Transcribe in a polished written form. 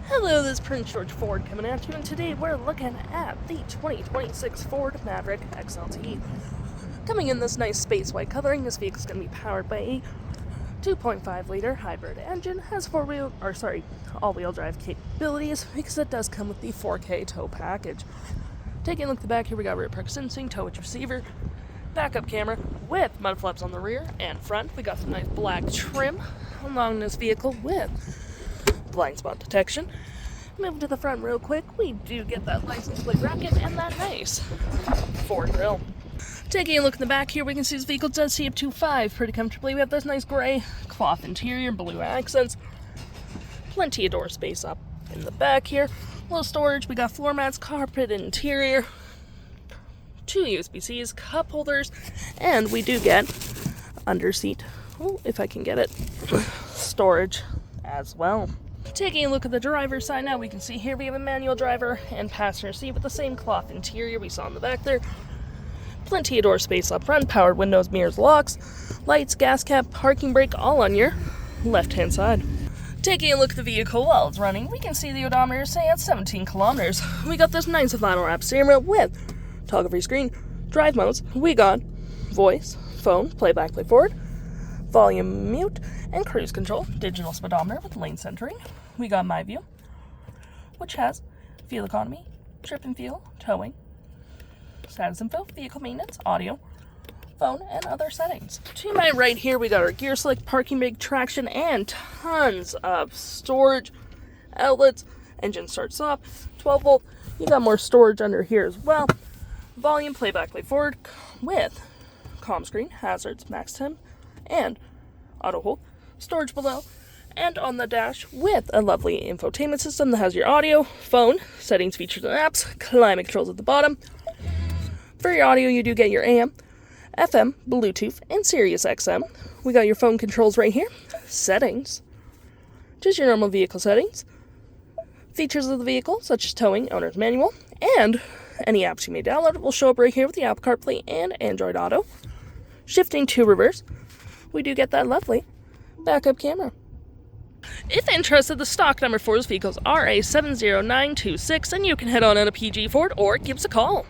Hello, this is Prince George Ford coming at you, and today we're looking at the 2026 Ford Maverick XLT. Coming in this nice space white coloring, this vehicle is going to be powered by a 2.5-liter hybrid engine, has all-wheel drive capabilities because it does come with the 4K tow package. Taking a look at the back here, we got rear park sensing, tow with receiver, backup camera with mud flaps on the rear and front. We got some nice black trim along this vehicle with blind spot detection. Moving to the front real quick, we do get that license plate bracket and that nice Ford grille. Taking a look in the back here, we can see this vehicle does see up to 5 pretty comfortably. We have this nice gray cloth interior, blue accents, plenty of door space up in the back here. Little storage, we got floor mats, carpet interior, 2 USB-Cs, cup holders, and we do get under seat, if I can get it, storage as well. Taking a look at the driver's side now, we can see here we have a manual driver and passenger seat with the same cloth interior we saw in the back there. Plenty of door space up front, powered windows, mirrors, locks, lights, gas cap, parking brake, all on your left-hand side. Taking a look at the vehicle while it's running, we can see the odometer say at 17 kilometers. We got this nice vinyl wrap steering wheel with toggle-free screen, drive modes. We got voice, phone, playback, play forward, volume mute, and cruise control, digital speedometer with lane centering. We got My View, which has fuel economy, trip and fuel, towing, status info, vehicle maintenance, audio, phone, and other settings. To my right here, we got our gear select, parking brake, traction, and tons of storage outlets. Engine starts off, 12 volt. You got more storage under here as well. Volume, playback, play forward with calm screen, hazards, max temp, and auto hold. Storage below and on the dash with a lovely infotainment system that has your audio, phone, settings, features, and apps, climate controls at the bottom. For your audio, you do get your AM, FM, Bluetooth, and Sirius XM. We got your phone controls right here. Settings, just your normal vehicle settings. Features of the vehicle, such as towing, owner's manual, and any apps you may download will show up right here with the Apple CarPlay and Android Auto. Shifting to reverse, we do get that lovely backup camera. If interested, the stock number for this vehicle is RA70926, and you can head on out to PG Ford or give us a call.